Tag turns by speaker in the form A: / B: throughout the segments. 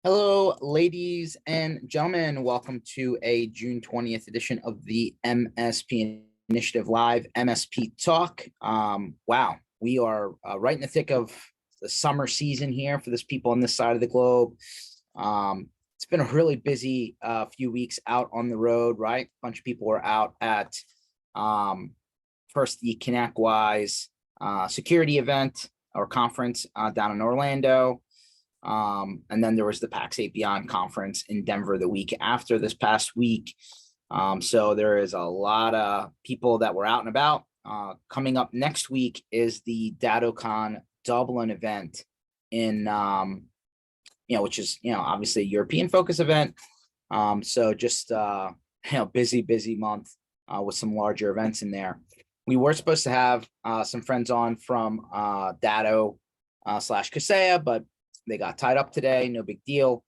A: Hello, ladies and gentlemen. Welcome to a June 20th edition of the MSP Initiative Live MSP Talk. Wow, we are right in the thick of the summer season here for this people on this side of the globe. It's been a really busy few weeks out on the road, right? A bunch of people are out at first the ConnectWise security event or conference down in Orlando. And then there was the PAX 8 Beyond conference in Denver the week after this past week. So there is a lot of people that were out and about. Coming up next week is the DattoCon Dublin event in, which is, obviously a European focus event. So just, busy month with some larger events in there. We were supposed to have some friends on from Datto slash Kaseya, but they got tied up today, no big deal.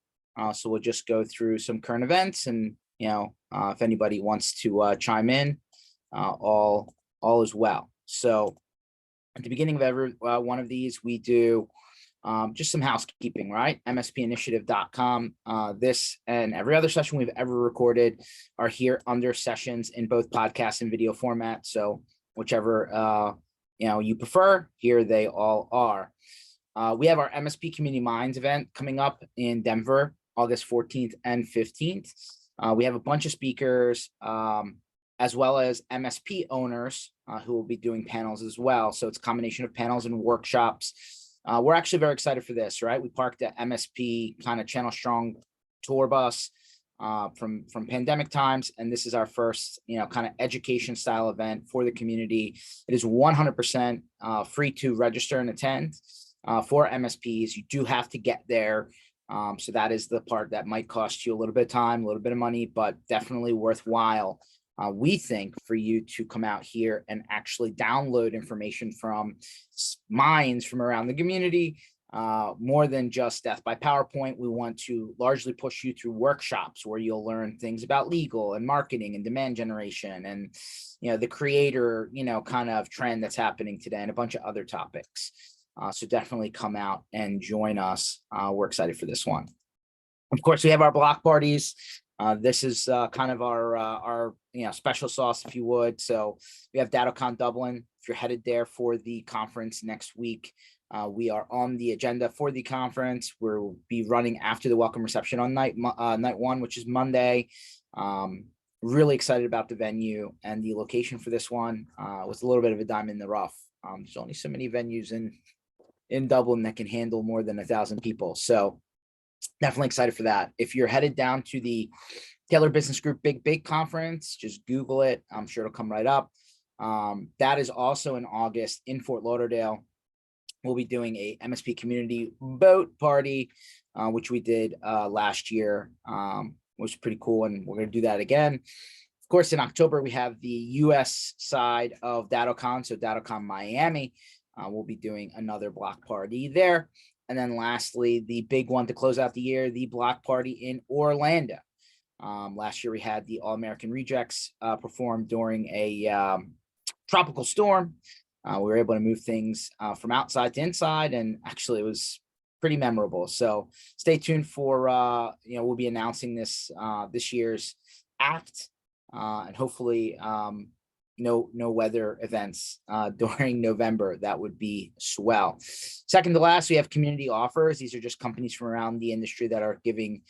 A: So we'll just go through some current events and, if anybody wants to chime in, all is well. So at the beginning of every one of these, we do just some housekeeping, right? MSPinitiative.com. This and every other session we've ever recorded are here under sessions in both podcast and video format. So whichever, you prefer, here they all are. We have our MSP Community Minds event coming up in Denver, August 14th and 15th. We have a bunch of speakers, as well as MSP owners who will be doing panels as well. So it's a combination of panels and workshops. We're actually very excited for this, right? We parked the MSP kind of Channel Strong tour bus from pandemic times, and this is our first, kind of education style event for the community. It is 100% free to register and attend. For MSPs, you do have to get there. So that is the part that might cost you a little bit of time, a little bit of money, but definitely worthwhile. We think for you to come out here and actually download information from minds from around the community, more than just death by PowerPoint. We want to largely push you through workshops where you'll learn things about legal and marketing and demand generation and, the creator, kind of trend that's happening today and a bunch of other topics. So definitely come out and join us. We're excited for this one. Of course, we have our block parties. This is kind of our special sauce, if you would. So we have DattoCon Dublin. If you're headed there for the conference next week, we are on the agenda for the conference. We'll be running after the welcome reception on night one, which is Monday. Really excited about the venue and the location for this one. With a little bit of a diamond in the rough. There's only so many venues in Dublin that can handle more than 1,000 people. So definitely excited for that. If you're headed down to the Taylor Business Group Big Conference, just Google it. I'm sure it'll come right up. That is also in August in Fort Lauderdale. We'll be doing a MSP community boat party, which we did last year, which was pretty cool. And we're going to do that again. Of course, in October, we have the US side of DattoCon. So DattoCon Miami. We'll be doing another block party there. And then lastly, the big one to close out the year, the block party in Orlando. Last year, we had the All-American Rejects perform during a tropical storm. We were able to move things from outside to inside, and actually it was pretty memorable. So stay tuned for, we'll be announcing this year's act, and hopefully no weather events during November. That would be swell. Second to last, we have community offers. These are just companies from around the industry that are giving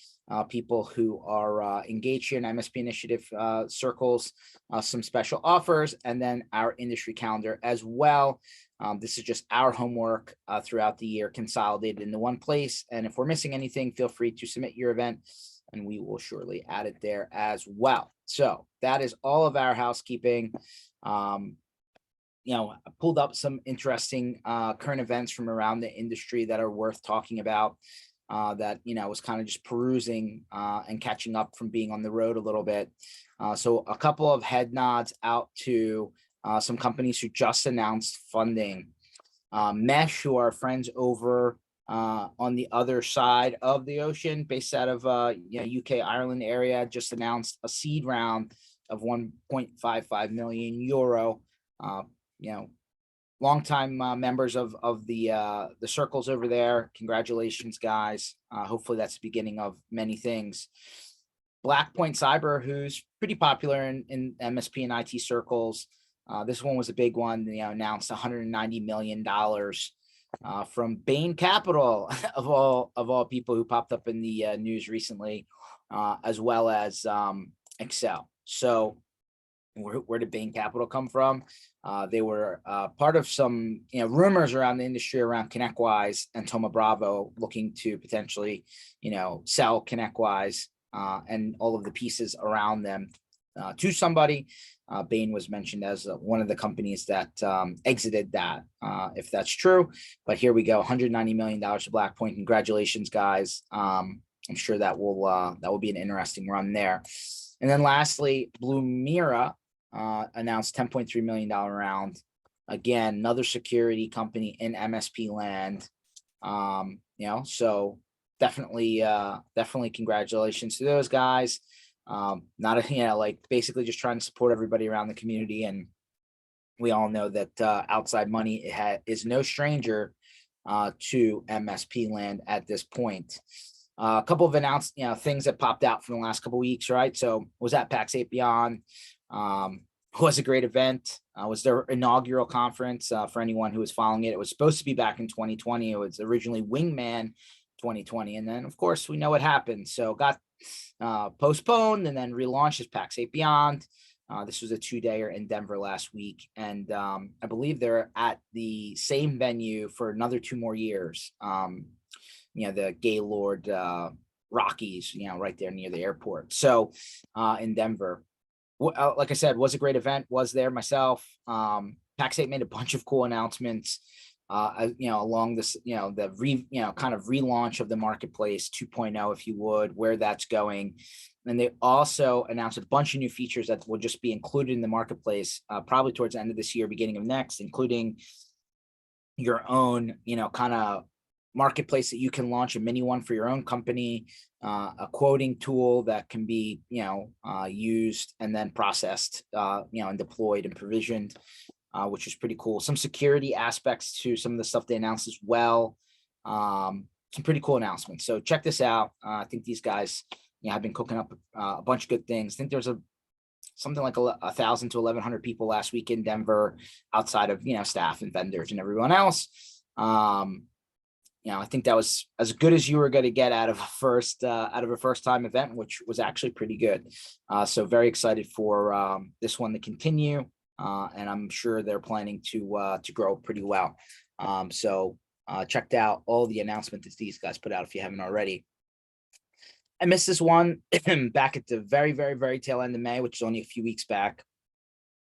A: people who are engaged here in MSP Initiative circles some special offers, and then our industry calendar as well. This is just our homework throughout the year consolidated into one place. And if we're missing anything, feel free to submit your event and we will surely add it there as well. So that is all of our housekeeping. I pulled up some interesting current events from around the industry that are worth talking about. That was kind of just perusing and catching up from being on the road a little bit. So a couple of head nods out to some companies who just announced funding. Mesh, who are friends over on the other side of the ocean, based out of UK, Ireland area, just announced a seed round of 1.55 million euro. longtime members of the circles over there. Congratulations, guys. Hopefully that's the beginning of many things. Blackpoint Cyber, who's pretty popular in MSP and IT circles. This one was a big one. Announced $190 million from Bain Capital of all people who popped up in the news recently, as well as Excel. So where did Bain Capital come from? They were part of some rumors around the industry around ConnectWise and Thoma Bravo looking to potentially sell ConnectWise and all of the pieces around them to somebody. Bain was mentioned as one of the companies that exited that, if that's true. But here we go, $190 million to Blackpoint. Congratulations, guys. I'm sure that will be an interesting run there. And then lastly, Blumira announced $10.3 million round. Again, another security company in MSP land. So definitely congratulations to those guys. Basically just trying to support everybody around the community. And we all know that outside money is no stranger to MSP land at this point. A couple of announced, things that popped out from the last couple of weeks, right? So was at PAX 8 Beyond. Was a great event. Was their inaugural conference for anyone who was following it. It was supposed to be back in 2020. It was originally Wingman 2020. And then, of course, we know what happened. So got postponed and then relaunched as PAX 8 Beyond. This was a 2-dayer in Denver last week. And I believe they're at the same venue for another 2 more years. The Gaylord Rockies, right there near the airport. So in Denver. Like I said, was a great event. Was there myself. PAX 8 made a bunch of cool announcements. Along this, kind of relaunch of the marketplace 2.0, if you would, where that's going. And they also announced a bunch of new features that will just be included in the marketplace, probably towards the end of this year, beginning of next, including your own, kind of marketplace that you can launch a mini one for your own company, a quoting tool that can be, used and then processed, and deployed and provisioned, which is pretty cool. Some security aspects to some of the stuff they announced as well. Some pretty cool announcements. So check this out. I think these guys, have been cooking up a bunch of good things. I think there's something like 1,000 to 1,100 people last week in Denver, outside of staff and vendors and everyone else. I think that was as good as you were going to get out of a first time event, which was actually pretty good. So very excited for this one to continue, and I'm sure they're planning to grow pretty well. So checked out all the announcements that these guys put out if you haven't already. I missed this one back at the very, very, very tail end of May, which is only a few weeks back.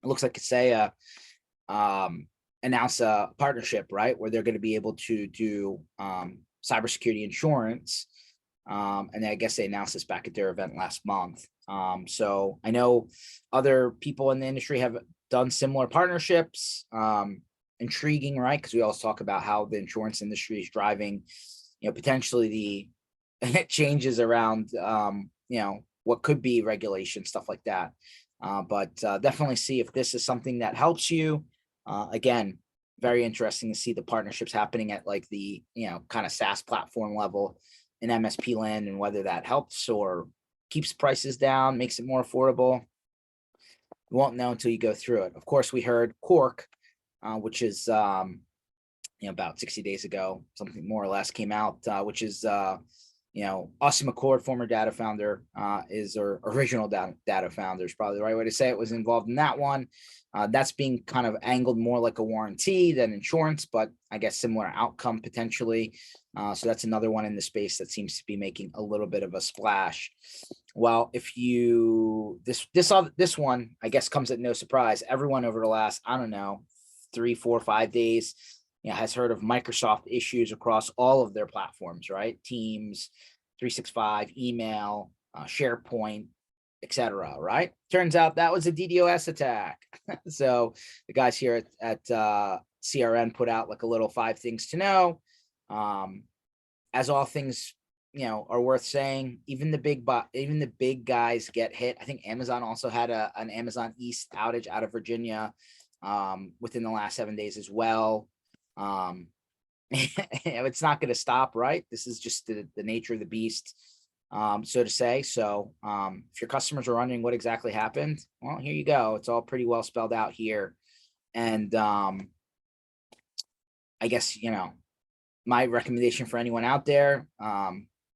A: It looks like Kaseya announce a partnership, right, where they're going to be able to do cybersecurity insurance. And I guess they announced this back at their event last month. So I know other people in the industry have done similar partnerships. Intriguing, right? Because we always talk about how the insurance industry is driving, potentially the changes around, what could be regulation, stuff like that. But definitely see if this is something that helps you. Again, very interesting to see the partnerships happening at like the, kind of SaaS platform level in MSP land, and whether that helps or keeps prices down, makes it more affordable. You won't know until you go through it. Of course, we heard Cork, which is, about 60 days ago, something more or less came out, which is, Austin McCord, former data founder, is or original data founder is probably the right way to say it, was involved in that one. That's being kind of angled more like a warranty than insurance, but I guess similar outcome potentially. So that's another one in the space that seems to be making a little bit of a splash. Well, if this one, I guess, comes at no surprise. Everyone over the last, 3, 4, 5 days, has heard of Microsoft issues across all of their platforms, right? Teams, 365, email, SharePoint, etc. Right? Turns out that was a DDoS attack. So the guys here at CRN put out like a little 5 things to know. As all things, are worth saying, even the big guys get hit. I think Amazon also had an Amazon East outage out of Virginia. within the last 7 days as well. It's not going to stop, right? This is just the nature of the beast, so to say. So if your customers are wondering what exactly happened, well, here you go. It's all pretty well spelled out here. And I guess, my recommendation for anyone out there,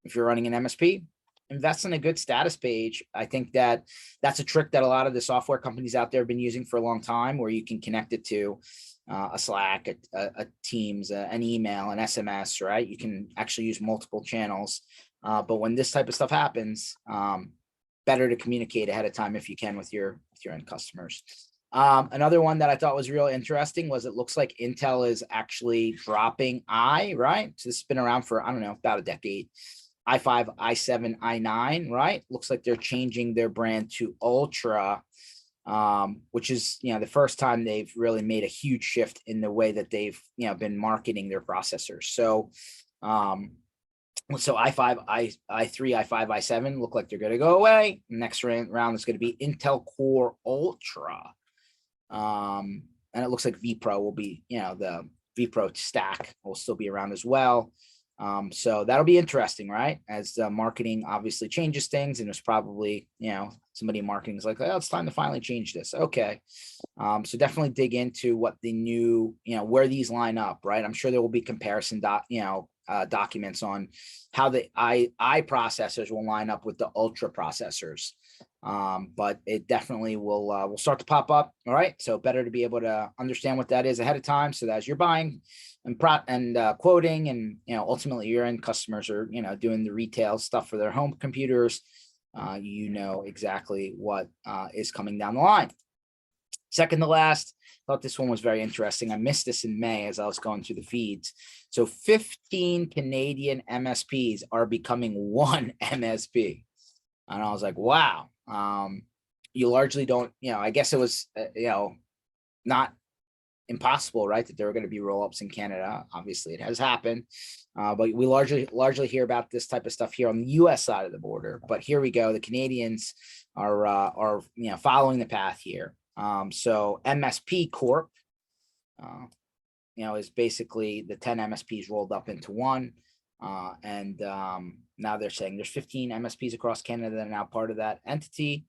A: if you're running an MSP, invest in a good status page. I think that's a trick that a lot of the software companies out there have been using for a long time, where you can connect it to a Slack, a Teams, an email, an SMS, right? You can actually use multiple channels. But when this type of stuff happens, better to communicate ahead of time if you can with your end customers. Another one that I thought was real interesting was it looks like Intel is actually dropping right? So this has been around for, I don't know, about a decade. i5, i7, i9, right? Looks like they're changing their brand to Ultra, which is, the first time they've really made a huge shift in the way that they've, been marketing their processors. So, i5, i3, i5, i7 look like they're going to go away. Next round is going to be Intel Core Ultra. And it looks like vPro will be, the vPro stack will still be around as well. So that'll be interesting, right? As marketing obviously changes things, and it's probably, somebody in marketing is like, oh, it's time to finally change this. Okay. So definitely dig into what the new, where these line up, right? I'm sure there will be comparison documents on how the i processors will line up with the Ultra processors. But it definitely will start to pop up. All right. So better to be able to understand what that is ahead of time, so that as you're buying and quoting, and ultimately your end customers are doing the retail stuff for their home computers, exactly what is coming down the line. Second to last, thought this one was very interesting. I missed this in May as I was going through the feeds. So 15 Canadian MSPs are becoming one MSP. And I was like, wow. You largely don't, I guess it was, not impossible, right, that there are going to be roll-ups in Canada. Obviously it has happened, but we largely hear about this type of stuff here on the US side of the border. But here we go. The Canadians are following the path here. So MSP Corp, is basically the 10 MSPs rolled up into one. And now they're saying there's 15 MSPs across Canada that are now part of that entity.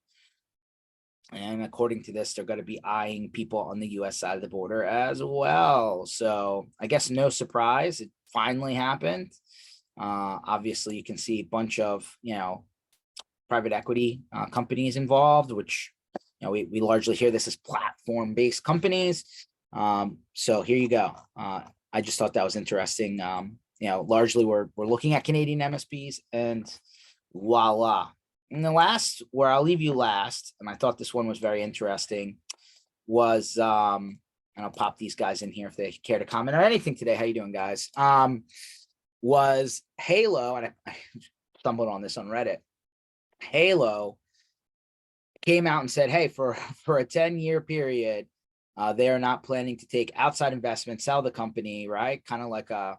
A: And according to this, they're going to be eyeing people on the US side of the border as well. So I guess no surprise, it finally happened. Obviously, you can see a bunch of, private equity companies involved, which, we largely hear this as platform-based companies. So here you go. I just thought that was interesting. Largely we're looking at Canadian MSPs, and voila. And the last, where I'll leave you last, and I thought this one was very interesting, was and I'll pop these guys in here if they care to comment on anything today. How you doing, guys? Was Halo, and I stumbled on this on Reddit. Halo came out and said, hey, for a 10-year period, they are not planning to take outside investment, sell the company, right? Kind of like a,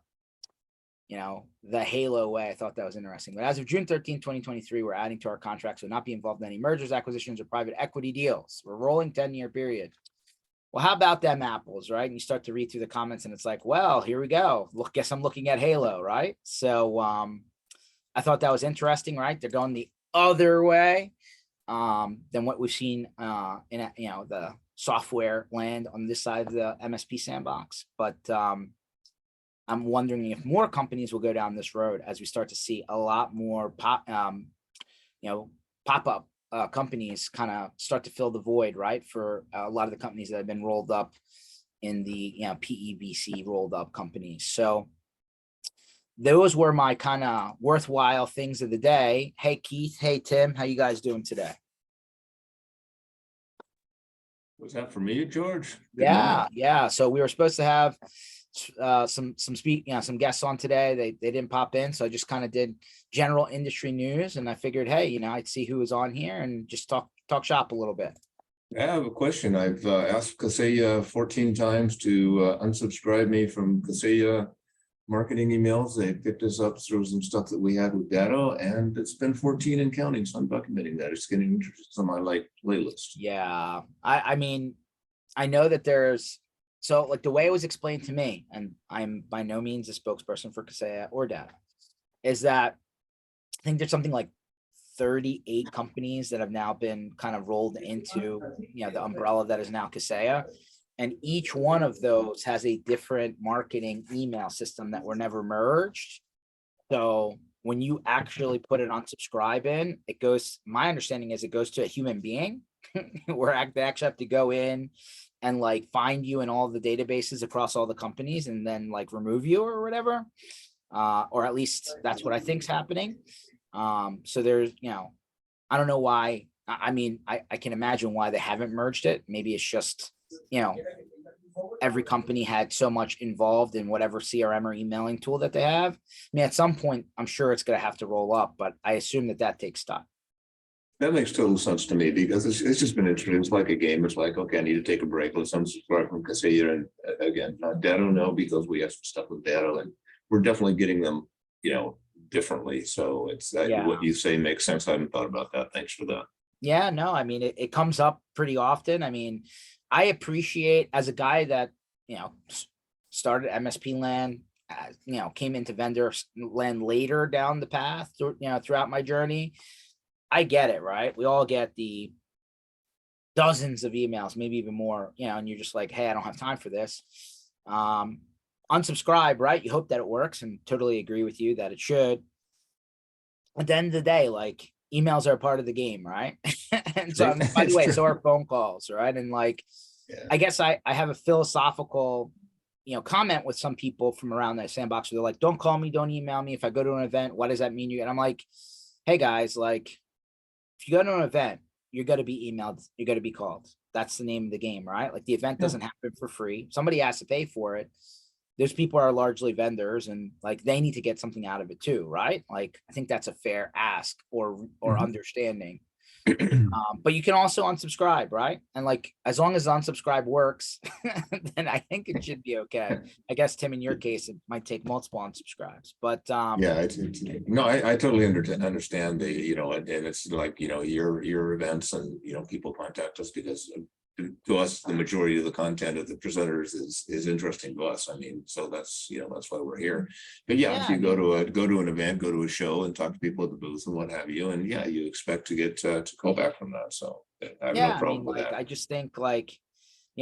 A: the Halo way. I thought that was interesting. But as of June 13, 2023, we're adding to our contracts, will not be involved in any mergers, acquisitions, or private equity deals. We're rolling 10-year period. Well, how about them apples, right? And you start to read through the comments, and it's like, well, here we go. Look, guess I'm looking at Halo, right? So I thought that was interesting, right? They're going the other way than what we've seen in the software land on this side of the MSP sandbox. But I'm wondering if more companies will go down this road as we start to see a lot more pop-up companies kind of start to fill the void, right? For a lot of the companies that have been rolled up in the PEVC rolled up companies. So those were my kind of worthwhile things of the day. Hey, Keith. Hey, Tim. How you guys doing today?
B: Was that for me, George?
A: Yeah. So we were supposed to have some guests on today. They didn't pop in, so I just kind of did general industry news, and I figured, hey, I'd see who was on here and just talk shop a little bit.
B: I have a question. I've asked Kaseya 14 times to unsubscribe me from Kaseya marketing emails. They picked us up through some stuff that we had with Datto, and it's been 14 and counting, so I'm documenting that. It's getting introduced on my playlist.
A: Yeah, I mean, I know that there's, so like the way it was explained to me, and I'm by no means a spokesperson for Kaseya or Data, is that I think there's something like 38 companies that have now been kind of rolled into, the umbrella that is now Kaseya. And each one of those has a different marketing email system that were never merged. So when you actually put it on subscribe in, it goes, my understanding is it goes to a human being where they actually have to go in and like find you in all the databases across all the companies and then like remove you or whatever. Or at least that's what I think's happening. So there's, I don't know why. I mean, I can imagine why they haven't merged it. Maybe it's just, every company had so much involved in whatever CRM or emailing tool that they have. I mean, at some point, I'm sure it's going to have to roll up, but I assume that takes time.
B: That makes total sense to me because it's just been interesting. It's like a game. It's like, okay, I need to take a break. Let's unsubscribe from Kaseya. And again, Datto, no, because we have some stuff with Datto and we're definitely getting them, differently. So it's what you say makes sense. I hadn't thought about that. Thanks for that.
A: Yeah, no, I mean, it comes up pretty often. I mean, I appreciate, as a guy that, started MSP land, came into vendor land later down the path, throughout my journey. I get it, right? We all get the dozens of emails, maybe even more, and you're just like, hey, I don't have time for this. Unsubscribe, right? You hope that it works, and totally agree with you that it should. At the end of the day, like, emails are a part of the game, right? And so, by the way, so are phone calls, right? And like, I guess I have a philosophical, comment with some people from around that sandbox where they're like, don't call me, don't email me. If I go to an event, what does that mean? And I'm like, hey guys, like, if you go to an event, you're going to be emailed, you're going to be called. That's the name of the game, right? Like, the event doesn't happen for free. Somebody has to pay for it. Those people are largely vendors, and like, they need to get something out of it too, right? Like, I think that's a fair ask or understanding. But you can also unsubscribe, right? And like, as long as unsubscribe works, then I think it should be okay. I guess, Tim, in your case, it might take multiple unsubscribes, but
B: yeah, no, I totally understand the, and it's like, your events and, people contact us because to us, the majority of the content of the presenters is interesting to us. I mean, so that's, that's why we're here. But yeah, if you go to an event, go to a show and talk to people at the booth and what have you, and yeah, you expect to get to call back from that. So I have no problem with that.
A: I just think, like,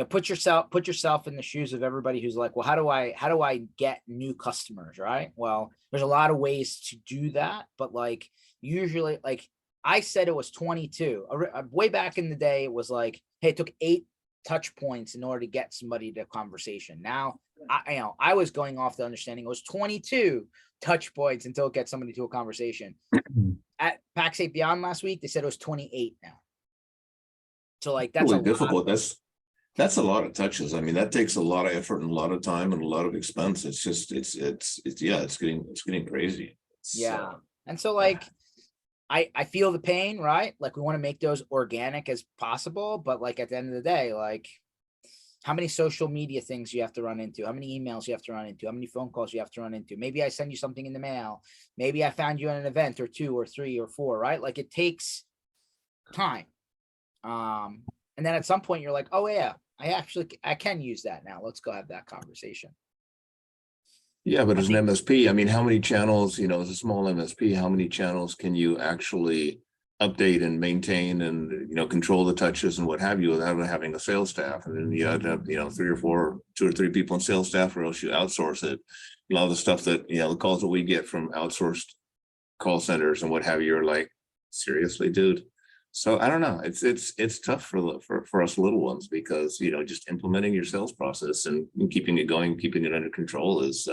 A: put yourself in the shoes of everybody who's like, well, how do I get new customers, right? Well, there's a lot of ways to do that, but like, usually, like, I said it was 22 way back in the day. It was like, hey, it took 8 touch points in order to get somebody to conversation. Now, I was going off the understanding it was 22 touch points until it gets somebody to a conversation. At PAX 8 Beyond last week, they said it was 28 now. So like, that's
B: really difficult. That's a lot of touches. I mean, that takes a lot of effort and a lot of time and a lot of expense. It's just, it's getting crazy.
A: And so, like, I feel the pain, right? Like, we want to make those organic as possible, but like, at the end of the day, like, how many social media things you have to run into, how many emails you have to run into, how many phone calls you have to run into. Maybe I send you something in the mail. Maybe I found you at an event or 2 or 3 or 4, right? Like, it takes time. And then at some point you're like, oh yeah, I can use that now. Let's go have that conversation.
B: Yeah, but as an MSP, I mean, how many channels, as a small MSP, how many channels can you actually update and maintain and, control the touches and what have you without having a sales staff? And then you have to have, 2 or 3 people in sales staff, or else you outsource it. A lot of the stuff that, the calls that we get from outsourced call centers and what have you are like, seriously, dude. So I don't know. It's tough for us little ones because, just implementing your sales process and keeping it going, keeping it under control is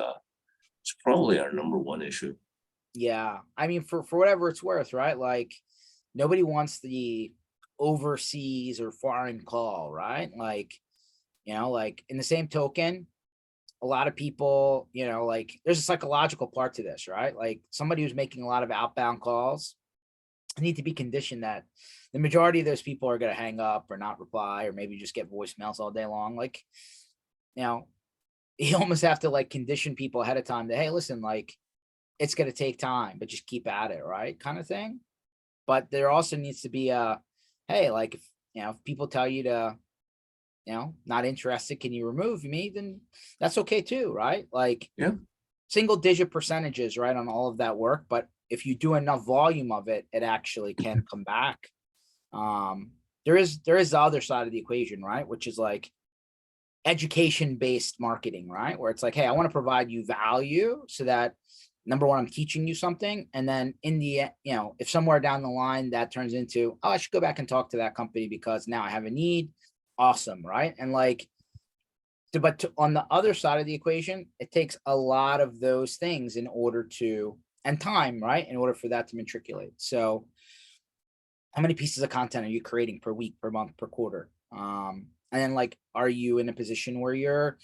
B: it's probably our number one issue.
A: Yeah. I mean, for whatever it's worth, right? Like, nobody wants the overseas or foreign call, right? Like, like, in the same token, a lot of people, like, there's a psychological part to this, right? Like, somebody who's making a lot of outbound calls need to be conditioned that the majority of those people are going to hang up or not reply, or maybe just get voicemails all day long. Like, you almost have to like condition people ahead of time that, hey, listen, like, it's going to take time, but just keep at it, right? Kind of thing. But there also needs to be a, hey, like, if people tell you to not interested, can you remove me? Then that's okay too, right? Like
B: Yeah.
A: single digit percentages, right, on all of that work. But if you do enough volume of it, it actually can come back. There is the other side of the equation, right? Which is like education based marketing, right? Where it's like, hey, I want to provide you value so that number one, I'm teaching you something. And then in the, if somewhere down the line that turns into, oh, I should go back and talk to that company because now I have a need. Awesome. Right. And like, but on the other side of the equation, it takes a lot of those things in order to, and time, right, in order for that to matriculate. So how many pieces of content are you creating per week, per month, per quarter? And then like, are you in a position where you're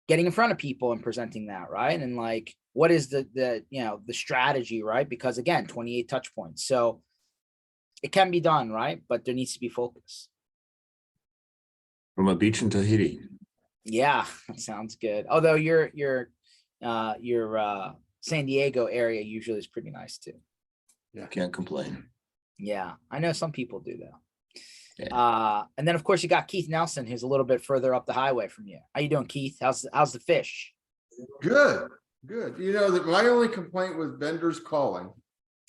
A: getting in front of people and presenting that, right? And like, what is the strategy, right? Because again, 28 touch points. So it can be done, right? But there needs to be focus.
B: From a beach in Tahiti.
A: Yeah, that sounds good. Although your San Diego area usually is pretty nice too.
B: Yeah, can't complain.
A: Yeah, I know some people do though. Yeah. And then of course you got Keith Nelson, who's a little bit further up the highway from you. How you doing, Keith? How's the fish?
C: Good. You know that my only complaint was vendors calling.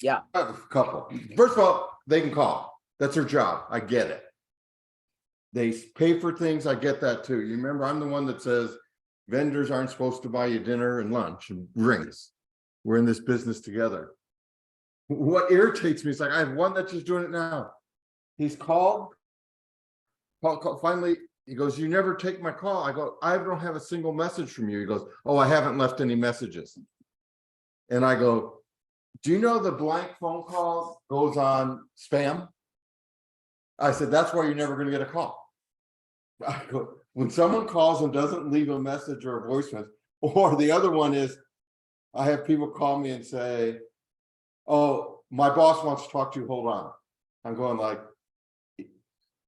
A: Yeah.
C: I have a couple. First of all, they can call. That's their job. I get it. They pay for things. I get that too. You remember, I'm the one that says vendors aren't supposed to buy you dinner and lunch and drinks. We're in this business together. What irritates me is like, I have one that's just doing it now. He's called. Finally, he goes, you never take my call. I go, I don't have a single message from you. He goes, oh, I haven't left any messages. And I go, do you know the blank phone call goes on spam? I said, that's why you're never going to get a call. I go, when someone calls and doesn't leave a message or a voicemail, or the other one is, I have people call me and say, oh, my boss wants to talk to you, hold on. I'm going like,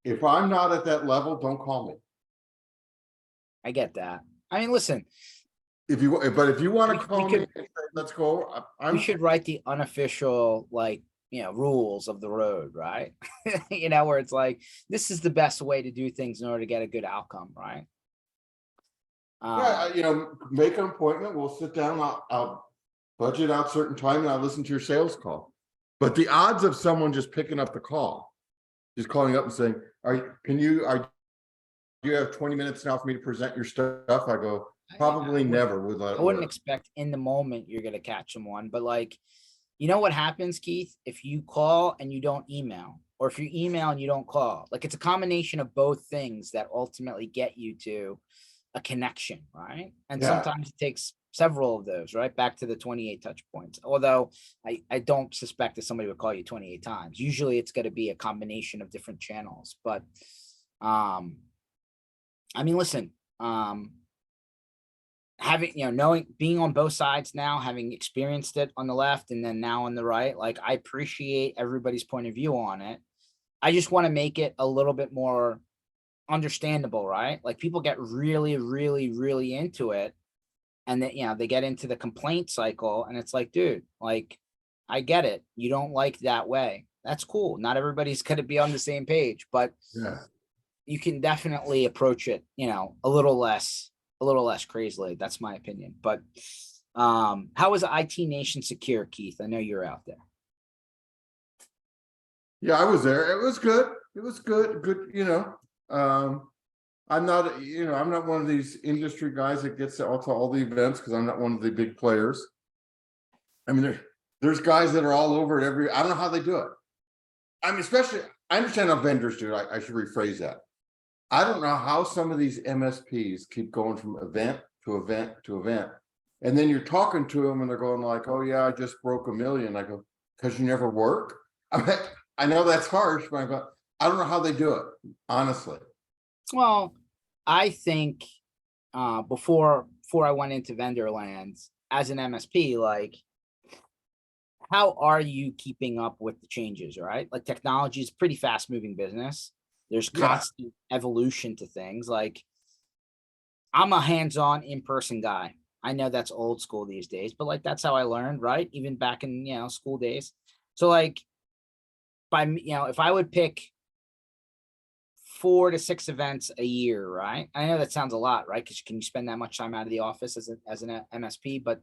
C: if I'm not at that level, don't call me.
A: I get that. I mean, listen,
C: But if you want to call me,
A: could,
C: and say, let's go.
A: We should write the unofficial, like, rules of the road, right? Where it's like, this is the best way to do things in order to get a good outcome, right?
C: Yeah, make an appointment. We'll sit down. I'll budget out certain time and I'll listen to your sales call. But the odds of someone just picking up the call, just calling up and saying, do you have 20 minutes now for me to present your stuff? I go, probably never.
A: I wouldn't expect in the moment you're going to catch someone, but like, what happens, Keith, if you call and you don't email, or if you email and you don't call, like it's a combination of both things that ultimately get you to a connection, right? And sometimes it takes several of those, right? Back to the 28 touch points. Although I don't suspect that somebody would call you 28 times. Usually it's going to be a combination of different channels. But I mean, listen, having, being on both sides now, having experienced it on the left and then now on the right, like I appreciate everybody's point of view on it. I just want to make it a little bit more understandable, right? Like people get really, really, really into it. And then, they get into the complaint cycle and it's like, dude, like, I get it. You don't like that way. That's cool. Not everybody's going to be on the same page, but you can definitely approach it, a little less crazily. That's my opinion. But how was IT Nation secure, Keith? I know you're out there.
C: Yeah, I was there. It was good. Good. I'm not one of these industry guys that gets to all the events because I'm not one of the big players. I mean, there's guys that are all over it I don't know how they do it. I mean, especially, I understand how vendors do it. I should rephrase that. I don't know how some of these MSPs keep going from event to event to event. And then you're talking to them and they're going like, oh yeah, I just broke 1 million. I go, because you never work? I know that's harsh, but I don't know how they do it, honestly.
A: Well, I think before I went into vendor lands as an MSP, like, how are you keeping up with the changes, right? Like technology is pretty fast moving business. There's constant evolution to things. Like I'm a hands-on in-person guy. I know that's old school these days, but like, that's how I learned, right? Even back in, school days. So like if I would pick 4 to 6 events a year, right? I know that sounds a lot, right? Because can you spend that much time out of the office as an MSP? But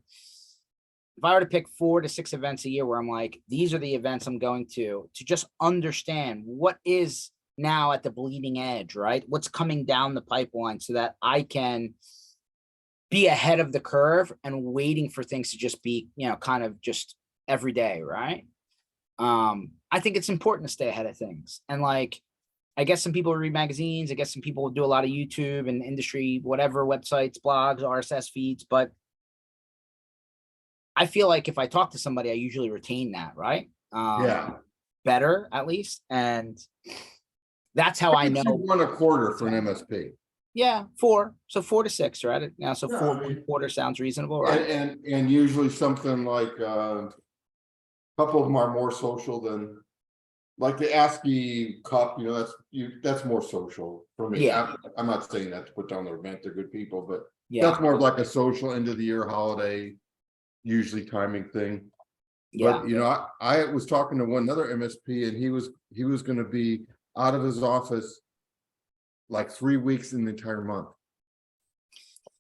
A: if I were to pick 4 to 6 events a year where I'm like, these are the events I'm going to just understand what is now at the bleeding edge, right? What's coming down the pipeline so that I can be ahead of the curve and waiting for things to just be, kind of just every day, right? I think it's important to stay ahead of things. And like, I guess some people read magazines. I guess some people do a lot of YouTube and industry, whatever, websites, blogs, RSS feeds. But I feel like if I talk to somebody, I usually retain that, right?
C: Yeah.
A: Better at least. And that's how I know.
C: 1 a quarter for an MSP.
A: Yeah, 4. So 4 to 6, right? Yeah, so
C: Yeah,
A: 4
C: I mean,
A: quarter sounds reasonable, right?
C: and usually something like a couple of them are more social than like the ASCII Cup, that's more social for me.
A: Yeah.
C: I'm not saying that to put down their event, they're good people, but
A: Yeah.
C: that's more of like a social end of the year holiday, usually timing thing.
A: Yeah.
C: But I was talking to one other MSP and he was going to be out of his office like 3 weeks in the entire month.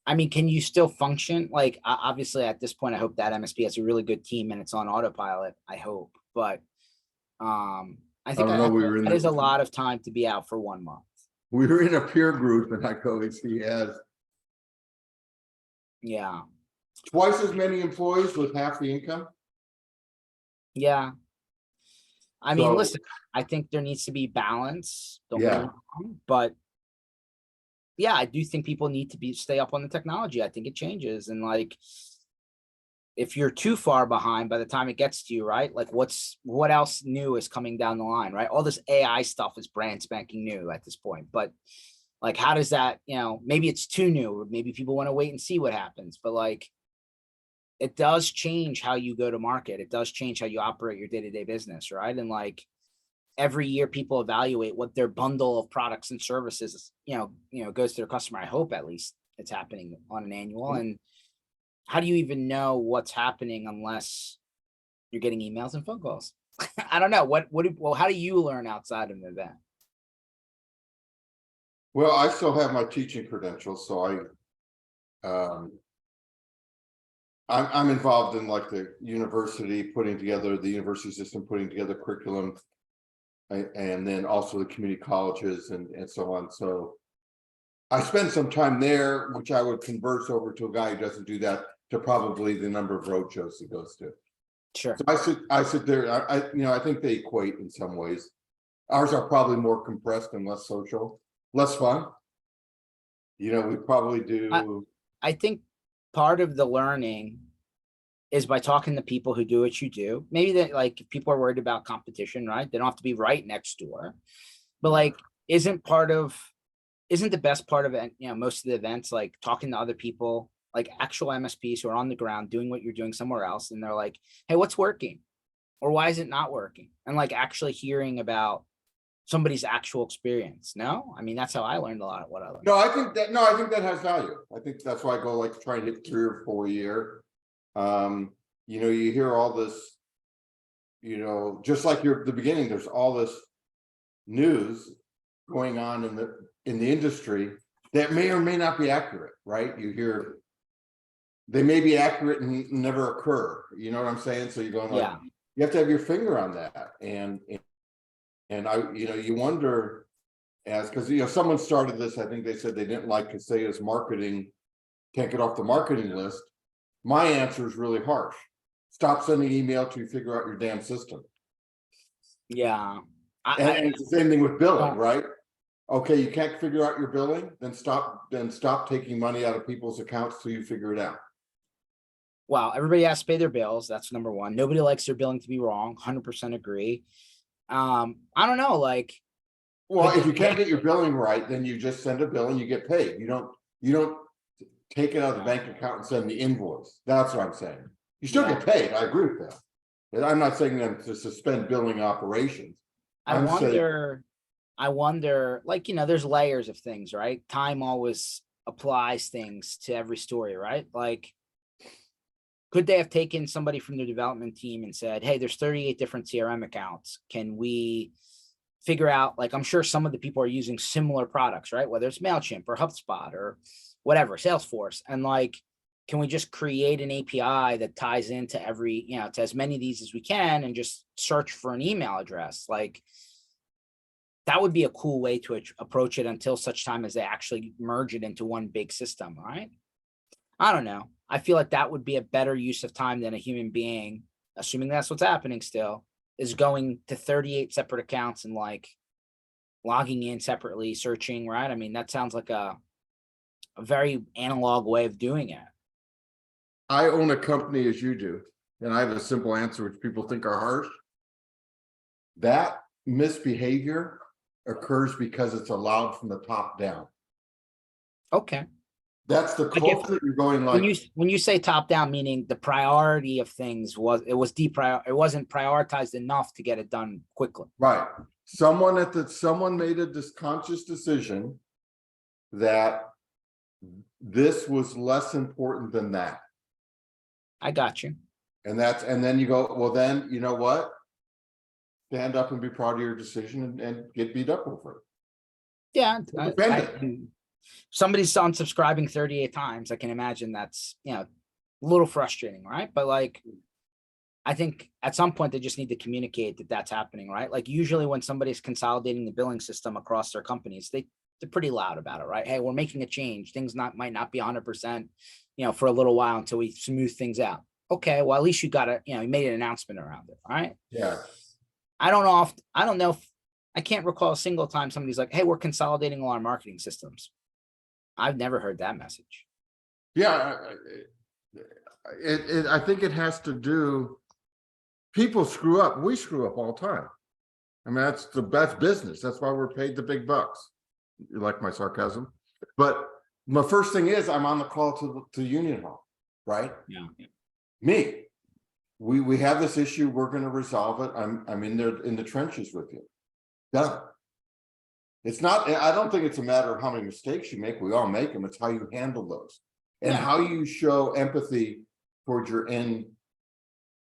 A: I mean, can you still function? Like, obviously at this point, I hope that MSP has a really good team and it's on autopilot. I hope, but I think
C: don't know, we were in
A: that is
C: the-
A: a lot of time to be out for 1 month.
C: We were in a peer group and I go, he has
A: Yeah.
C: twice as many employees with half the income.
A: Yeah. I mean,
C: So-
A: listen, I think there needs to be balance. Don't get me
C: Yeah.
A: wrong, but yeah, I do think people need to stay up on the technology. I think it changes. And like, if you're too far behind by the time it gets to you, right? Like what else new is coming down the line, right? All this AI stuff is brand spanking new at this point, but like, how does that, maybe it's too new, or maybe people want to wait and see what happens, but like, it does change how you go to market. It does change how you operate your day-to-day business, right? And like, every year people evaluate what their bundle of products and services, goes to their customer. I hope at least it's happening on an annual. And how do you even know what's happening unless you're getting emails and phone calls? I don't know. How do you learn outside of an event?
C: Well, I still have my teaching credentials, so I'm involved in like the university the university system putting together curriculum, and then also the community colleges and so on. So I spend some time there, which I would converse over to a guy who doesn't do that, to probably the number of road shows he goes to.
A: Sure.
C: So I sit there. I think they equate in some ways. Ours are probably more compressed and less social, less fun. We probably do.
A: I think part of the learning is by talking to people who do what you do. Maybe that, like, if people are worried about competition, right? They don't have to be right next door, but like, isn't the best part of it, most of the events, like talking to other people, like actual MSPs who are on the ground doing what you're doing somewhere else. And they're like, hey, what's working? Or why is it not working? And like actually hearing about somebody's actual experience. No, I mean, that's how I learned a lot of what I learned.
C: No, I think that has value. I think that's why I go like try and hit 3 or 4 a year. You hear all this, just like the beginning, there's all this news going on in the industry that may or may not be accurate, right? You hear they may be accurate and never occur. You know what I'm saying? So you're going like,
A: Yeah.
C: you have to have your finger on that. And you wonder, because someone started this, I think they said they didn't like Kaseya's marketing, can't get off the marketing list. My answer is really harsh. Stop sending email till you figure out your damn system.
A: Yeah.
C: And it's the same thing with billing, right? Okay, you can't figure out your billing, then stop taking money out of people's accounts till you figure it out.
A: Wow, everybody has to pay their bills. That's number one. Nobody likes their billing to be wrong. 100% agree. I don't know, like.
C: Well, if you can't get your billing right, then you just send a bill and you get paid. You don't take it out of the bank account and send the invoice. That's what I'm saying. You still get paid. I agree with that. And I'm not saying them to suspend billing operations.
A: I wonder, like, there's layers of things, right? Time always applies things to every story, right? Like, could they have taken somebody from the development team and said, hey, there's 38 different CRM accounts. Can we figure out, like, I'm sure some of the people are using similar products, right? Whether it's MailChimp or HubSpot or whatever, Salesforce. And like, can we just create an API that ties into every, to as many of these as we can and just search for an email address? Like, that would be a cool way to approach it until such time as they actually merge it into one big system, right? I don't know. I feel like that would be a better use of time than a human being, assuming that's what's happening still, is going to 38 separate accounts and like logging in separately, searching, right? I mean, that sounds like a very analog way of doing it.
C: I own a company as you do, and I have a simple answer, which people think are harsh. That misbehavior occurs because it's allowed from the top down.
A: Okay.
C: That's the culture you're going like.
A: When you say top down, meaning the priority of things it wasn't prioritized enough to get it done quickly.
C: Right. Someone made this conscious decision that this was less important than that.
A: I got you.
C: And then you go, well, then you know what? Stand up and be proud of your decision and get beat up over it.
A: Yeah. Somebody's unsubscribing 38 times. I can imagine that's, a little frustrating, right? But like, I think at some point they just need to communicate that that's happening, right? Like usually when somebody's consolidating the billing system across their companies, they're pretty loud about it, right? Hey, we're making a change. Things might not be 100%, for a little while until we smooth things out. Okay, well, at least you got you made an announcement around it, right?
C: Yeah.
A: I don't know if I can't recall a single time somebody's like, hey, we're consolidating all our marketing systems. I've never heard that message.
C: Yeah. I think it has to do, people screw up. We screw up all the time. I mean, that's business. That's why we're paid the big bucks. You like my sarcasm? But my first thing is I'm on the call to Union Hall, right?
A: Yeah.
C: Me. We have this issue. We're going to resolve it. I'm in there in the trenches with you. Done. It's not, I don't think it's a matter of how many mistakes you make. We all make them. It's how you handle those and how you show empathy towards your end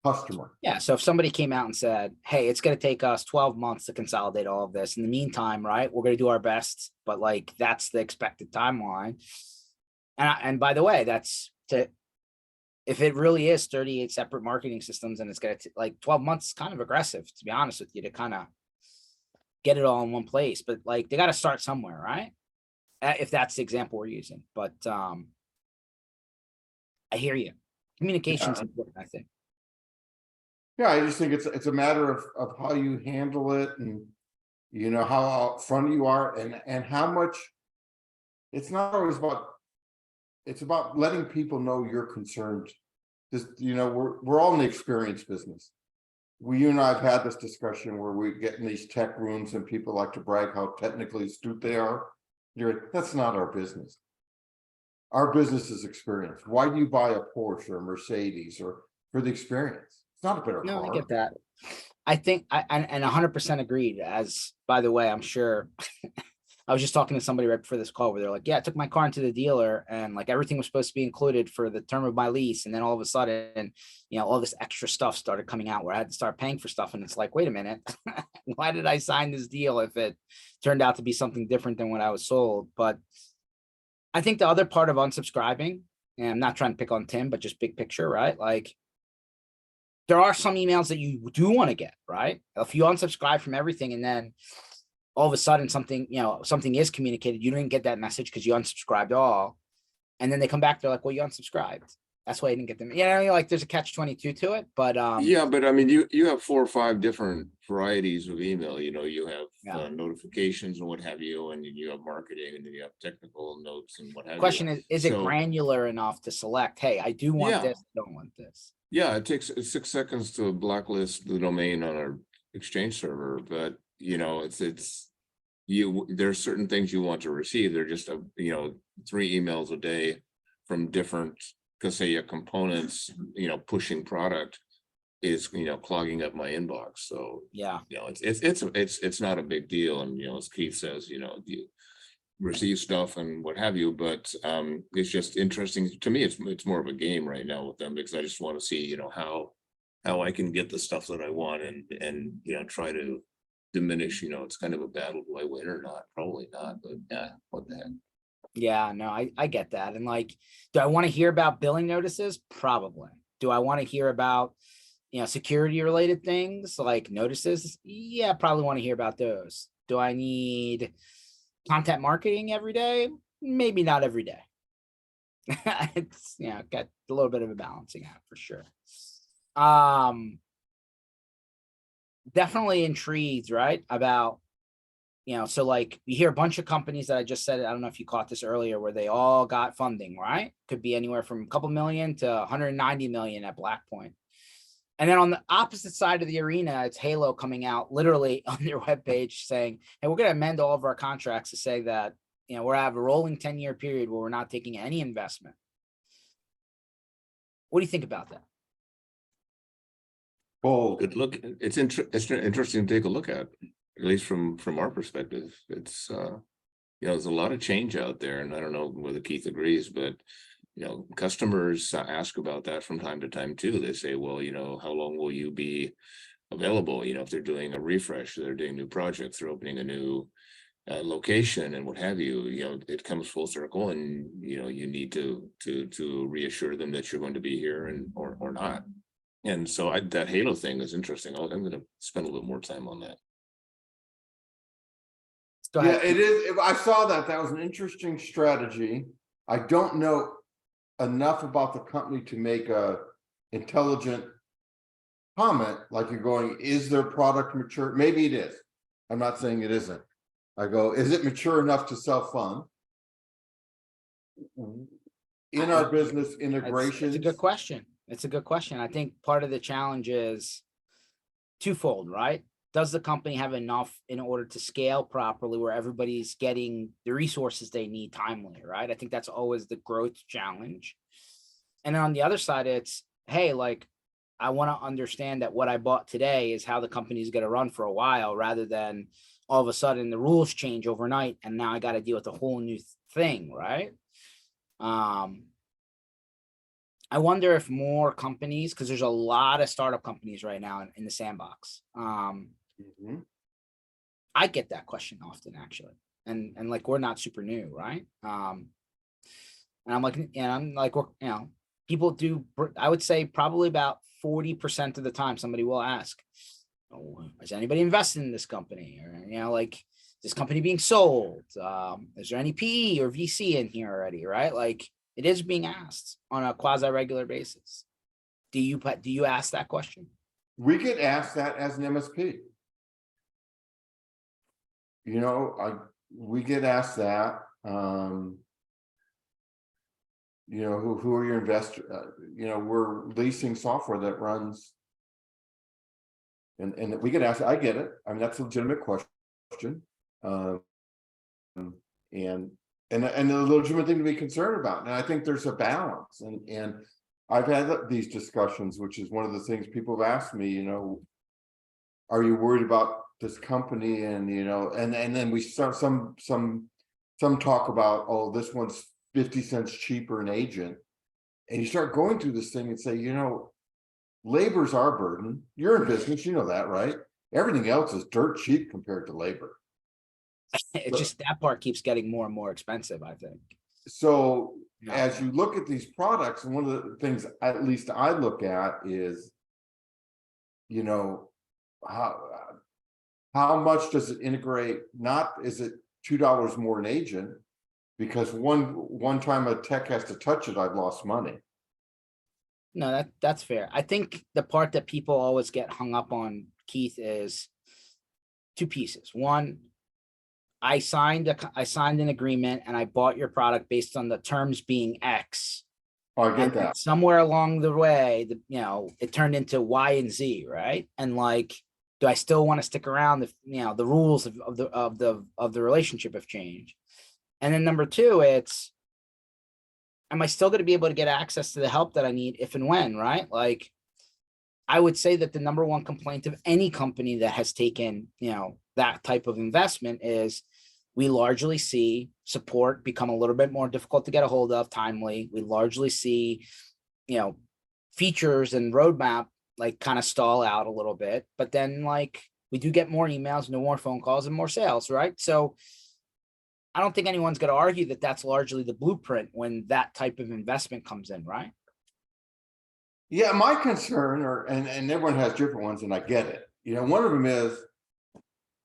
C: customer.
A: Yeah. So if somebody came out and said, hey, it's going to take us 12 months to consolidate all of this. In the meantime, right, we're going to do our best, but like, that's the expected timeline. And by the way, if it really is 38 separate marketing systems and it's going to like 12 months, kind of aggressive, to be honest with you, to kind of get it all in one place, but like they got to start somewhere, right? If that's the example we're using, but I hear you. Communication's important, I think.
C: Yeah, I just think it's a matter of how you handle it and how upfront you are and how much. It's not always about. It's about letting people know you're concerned. Just we're all in the experience business. You and I have had this discussion where we get in these tech rooms and people like to brag how technically astute they are. That's not our business. Our business is experience. Why do you buy a Porsche or a Mercedes or for the experience? It's not a better car.
A: I get that. I think and 100% agreed. As by the way, I'm sure I was just talking to somebody right before this call where they're like, yeah, I took my car into the dealer and like everything was supposed to be included for the term of my lease. And then all of a sudden, all this extra stuff started coming out where I had to start paying for stuff. And it's like, wait a minute, why did I sign this deal if it turned out to be something different than what I was sold? But I think the other part of unsubscribing, and I'm not trying to pick on Tim, but just big picture, right? Like there are some emails that you do want to get, right? If you unsubscribe from everything and then all of a sudden something is communicated, you didn't get that message because you unsubscribed all. And then they come back, they're like, well, you unsubscribed. That's why I didn't get them. Like there's a catch-22 to it, but
B: yeah, but I mean, you have 4 or 5 different varieties of email. You have notifications and what have you, and then you have marketing, and then you have technical notes and what have you.
A: Question is it granular enough to select, hey, I do want this, I don't want this?
B: Yeah, it takes 6 seconds to blacklist the domain on our Exchange server, but there's certain things you want to receive. They're just 3 emails a day from different Kaseya components, pushing product is clogging up my inbox. So it's not a big deal. And as Keith says, you receive stuff and what have you, but it's just interesting to me. It's more of a game right now with them because I just want to see how I can get the stuff that I want and try to diminish, it's kind of a battle, do I win or not? Probably not, but yeah, what the heck.
A: Yeah, no, I get that. And like, do I want to hear about billing notices? Probably. Do I want to hear about, security related things like notices? Yeah, probably want to hear about those. Do I need content marketing every day? Maybe not every day. It's, got a little bit of a balancing act for sure. Definitely intrigued, right? About, so like you hear a bunch of companies that I just said, I don't know if you caught this earlier, where they all got funding, right? Could be anywhere from a couple million to 190 million at Blackpoint. And then on the opposite side of the arena, it's Halo coming out literally on their webpage saying, hey, we're going to amend all of our contracts to say that, we're have a rolling 10-year period where we're not taking any investment. What do you think about that?
B: Well, good look. It's interesting to take a look at least from our perspective. It's there's a lot of change out there, and I don't know whether Keith agrees, but customers ask about that from time to time too. They say, well, how long will you be available? If they're doing a refresh, they're doing new projects, they're opening a new location and what have you, it comes full circle, and you need to reassure them that you're going to be here and or not. And so that Halo thing is interesting. I'm going to spend a little more time on that.
A: Go ahead.
C: Yeah, it is. I saw that. That was an interesting strategy. I don't know enough about the company to make a intelligent comment. Like you're going, is their product mature? Maybe it is. I'm not saying it isn't. I go, is it mature enough to self-fund? In our business integration?
A: It's a good question. It's a good question. I think part of the challenge is twofold, right? Does the company have enough in order to scale properly where everybody's getting the resources they need timely, right? I think that's always the growth challenge. And then on the other side, it's, hey, like, I want to understand that what I bought today is how the company is going to run for a while, rather than all of a sudden the rules change overnight and now I got to deal with a whole new thing, right? I wonder if more companies, because there's a lot of startup companies right now in the sandbox. I get that question often, actually, and like we're not super new, right? And I'm like, people do. I would say probably about 40% of the time, somebody will ask, "Oh, has anybody invested in this company?" Or like, is this company being sold? Is there any PE or VC in here already? Right? Like, it is being asked on a quasi-regular basis. Do you ask that question?
C: We get asked that as an MSP. We get asked that. Who are your investors? We're leasing software that runs, and we get asked. I get it. I mean, that's a legitimate question, and a legitimate thing to be concerned about. And I think there's a balance. And I've had these discussions, which is one of the things people have asked me. Are you worried about this company? And and then we start some talk about, oh, this one's 50 cents cheaper an agent, and you start going through this thing and say, labor's our burden. You're in business, that, right? Everything else is dirt cheap compared to labor.
A: It's just that part keeps getting more and more expensive, I think.
C: So as you look at these products, and one of the things at least I look at is, how much does it integrate? Not is it $2 more an agent? Because one time a tech has to touch it, I've lost money.
A: No, that's fair. I think the part that people always get hung up on, Keith, is two pieces. One, I signed an agreement and I bought your product based on the terms being X.
C: Oh, I get that.
A: Somewhere along the way, it turned into Y and Z, right? And like, do I still want to stick around? The rules of the relationship have changed. And then number two, it's, am I still going to be able to get access to the help that I need if and when, right? Like, I would say that the number one complaint of any company that has taken, that type of investment is we largely see support become a little bit more difficult to get a hold of timely. We largely see, features and roadmap like kind of stall out a little bit, but then like we do get more emails, no more phone calls, and more sales, right? So I don't think anyone's going to argue that that's largely the blueprint when that type of investment comes in, right?
C: Yeah, my concern, and everyone has different ones, and I get it. You know, one of them is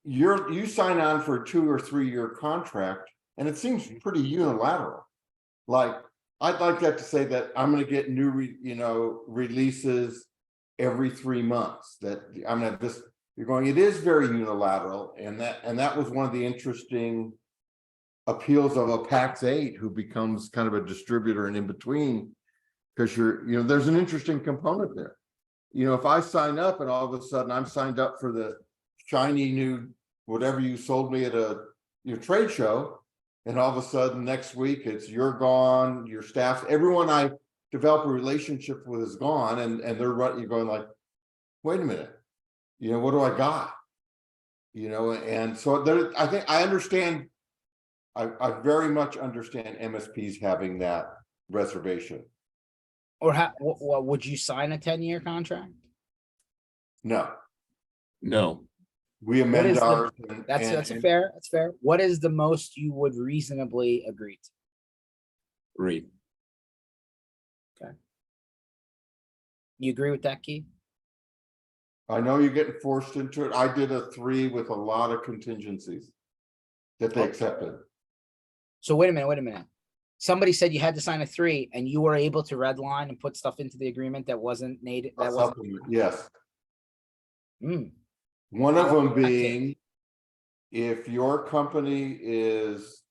C: you sign on for a 2 or 3 year contract, and it seems pretty unilateral. Like, I'd like that to say that I'm going to get new, releases every 3 months. That I'm gonna this. You're going. It is very unilateral, and that was one of the interesting appeals of a PAX 8, who becomes kind of a distributor and in between, because there's an interesting component there. If I sign up and all of a sudden I'm signed up for the shiny new whatever you sold me at your trade show, and all of a sudden next week you're gone, your staff, everyone I develop a relationship with is gone, and you're going like, wait a minute, what do I got? And so I think I understand. I very much understand MSPs having that reservation.
A: Or what would you sign a 10-year contract?
C: No, we
A: What
C: amend
A: is
C: ours.
A: that's fair. That's fair. What is the most you would reasonably agree to?
B: 3.
A: Okay. You agree with that, Keith?
C: I know you're getting forced into it. I did a 3 with a lot of contingencies that they accepted.
A: So wait a minute. Somebody said you had to sign a 3, and you were able to redline and put stuff into the agreement that wasn't native. That wasn't.
C: Yes.
A: Mm.
C: One of them being, if your company is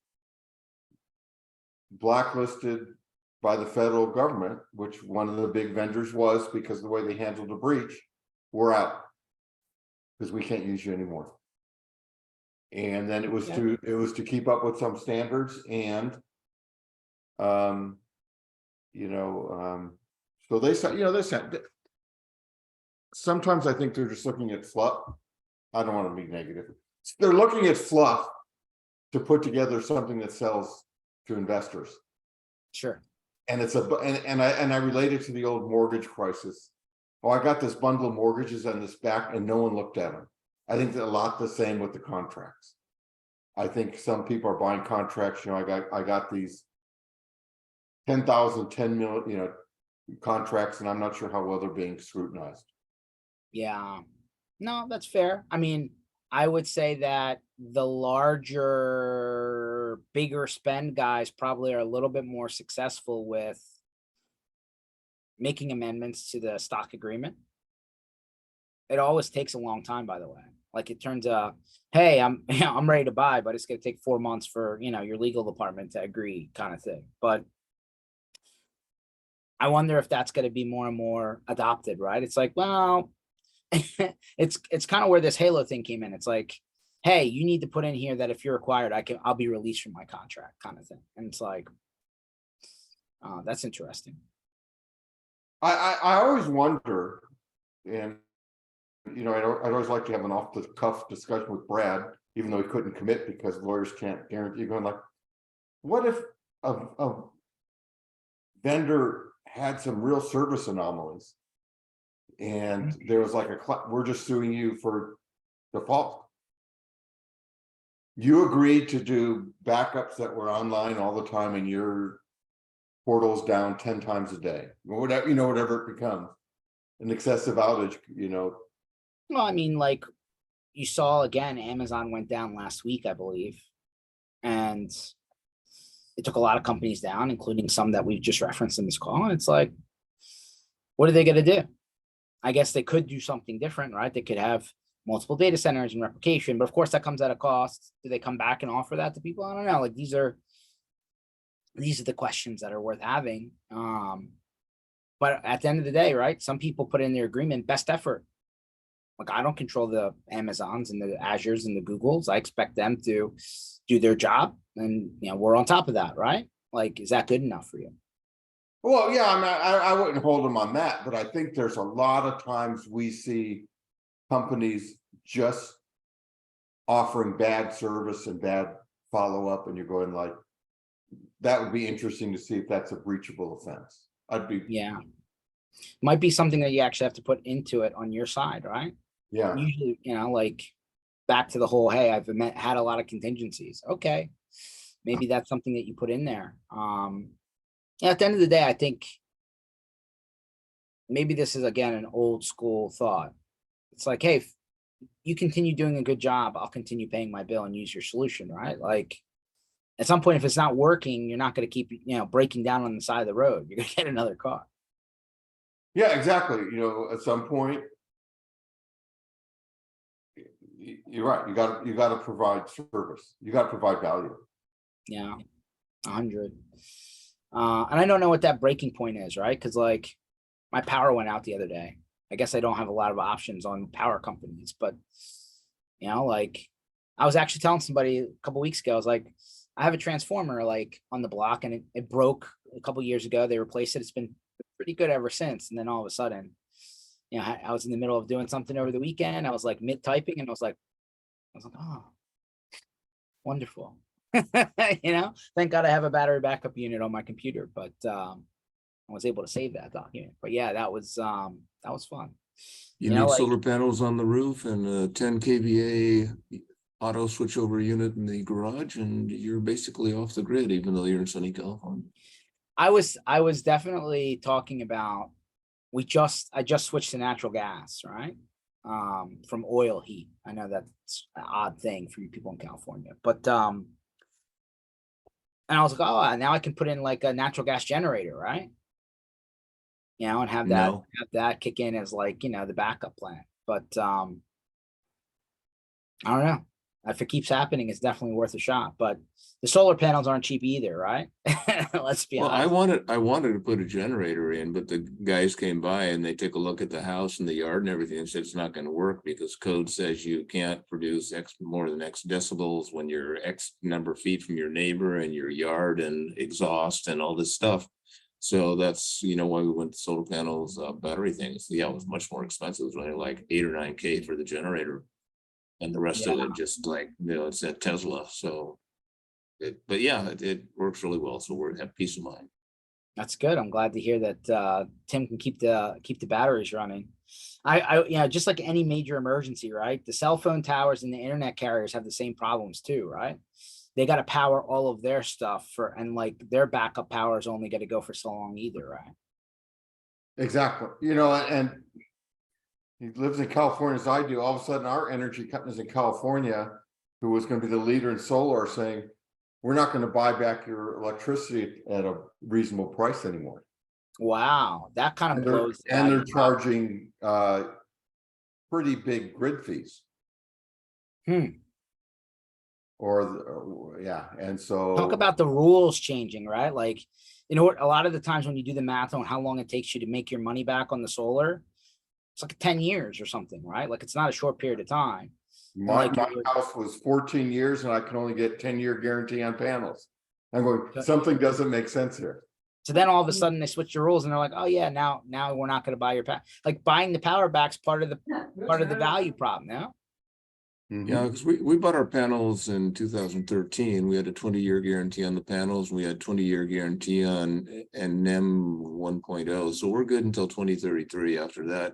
C: blacklisted by the federal government, which one of the big vendors was because of the way they handled the breach, we're out because we can't use you anymore. And then it was to keep up with some standards, and so they said, sometimes I think they're just looking at fluff. I don't want to be negative. They're looking at fluff to put together something that sells to investors.
A: Sure.
C: And it's and I relate it to the old mortgage crisis. Oh, I got this bundle of mortgages on this back, and no one looked at them. I think that a lot the same with the contracts. I think some people are buying contracts. I got these 10,000, 10 million, contracts, and I'm not sure how well they're being scrutinized.
A: Yeah, no, that's fair. I mean, I would say that the larger, bigger spend guys probably are a little bit more successful with making amendments to the stock agreement. It always takes a long time, by the way. Like, it turns out, hey, I'm ready to buy, but it's going to take 4 months for, your legal department to agree, kind of thing. But I wonder if that's going to be more and more adopted, right? It's like, well, it's kind of where this Halo thing came in. It's like, hey, you need to put in here that if you're acquired, I'll be released from my contract, kind of thing. And it's like, that's interesting.
C: I always wonder, and I'd always like to have an off the cuff discussion with Brad, even though he couldn't commit because lawyers can't guarantee. Going like, what if a vendor had some real service anomalies, and there was like we're just suing you for default. You agreed to do backups that were online all the time, and your portal's down 10 times a day, or whatever it becomes, an excessive outage.
A: Well, I mean, like, you saw again, Amazon went down last week, I believe, and it took a lot of companies down, including some that we've just referenced in this call. And it's like, what are they going to do? I guess they could do something different, right? They could have multiple data centers and replication, but of course that comes at a cost. Do they come back and offer that to people? I don't know. Like, these are the questions that are worth having. But at the end of the day, right? Some people put in their agreement, best effort. Like, I don't control the Amazons and the Azures and the Googles. I expect them to do their job, and we're on top of that, right? Like, is that good enough for you?
C: Well, yeah, I wouldn't hold them on that, but I think there's a lot of times we see companies just offering bad service and bad follow-up, and you're going like, that would be interesting to see if that's a breachable offense. Might be
A: something that you actually have to put into it on your side, right?
C: Yeah,
A: Usually, like back to the whole, hey, had a lot of contingencies. Okay. Maybe that's something that you put in there. Yeah, at the end of the day, I think maybe this is again an old school thought. It's like, hey, if you continue doing a good job, I'll continue paying my bill and use your solution, right? Like at some point, if it's not working, you're not going to keep, breaking down on the side of the road. You're going to get another car.
C: yeah, exactly. At some point, you're right. You got to provide service. You got to provide value.
A: Yeah, 100. And I don't know what that breaking point is, right? Because like my power went out the other day. I guess I don't have a lot of options on power companies, but like I was actually telling somebody a couple weeks ago, I was like, I have a transformer like on the block and it broke a couple years ago. They replaced it. It's been pretty good ever since. And then all of a sudden, I was in the middle of doing something over the weekend. I was like mid typing and I was like, oh, wonderful. Thank God I have a battery backup unit on my computer, but I was able to save that document. But yeah, that was fun.
D: You need solar panels on the roof and a 10 kVA auto switchover unit in the garage, and you're basically off the grid, even though you're in sunny California.
A: I was definitely talking about I just switched to natural gas, right? From oil heat. I know that's an odd thing for you people in California, but and I was like, oh, now I can put in like a natural gas generator, right? And have that kick in as like, the backup plan. But I don't know. If it keeps happening, it's definitely worth a shot. But the solar panels aren't cheap either, right? Let's be honest.
D: I wanted to put a generator in, but the guys came by and they took a look at the house and the yard and everything and said it's not going to work because code says you can't produce more than X decibels when you're X number of feet from your neighbor and your yard and exhaust and all this stuff. So that's why we went to solar panels, battery things. Yeah, it was much more expensive. It was only like 8 or 9K for the generator, and the rest of it just like it's at Tesla. So, but yeah, it works really well. So we're at peace of mind.
A: That's good. I'm glad to hear that Tim can keep the batteries running. I just like any major emergency, right? The cell phone towers and the internet carriers have the same problems too, right? They got to power all of their stuff and like their backup power is only going to go for so long either, right?
C: Exactly. And he lives in California as I do. All of a sudden, our energy companies in California, who was going to be the leader in solar, are saying, we're not going to buy back your electricity at a reasonable price anymore.
A: Wow. That kind of blows.
C: And they're charging pretty big grid fees. Yeah. And so
A: talk about the rules changing, right? Like, a lot of the times when you do the math on how long it takes you to make your money back on the solar, it's like 10 years or something, right? Like it's not a short period of time.
C: My house was 14 years and I can only get 10-year guarantee on panels. I'm going, something doesn't make sense here.
A: So then all of a sudden they switch the rules and they're like, oh yeah, now we're not going to buy your power. Like buying the power back's part of the value prop now.
D: Yeah, because we bought our panels in 2013. We had a 20-year guarantee on the panels. We had 20-year guarantee on NEM 1.0. So we're good until 2033. After that,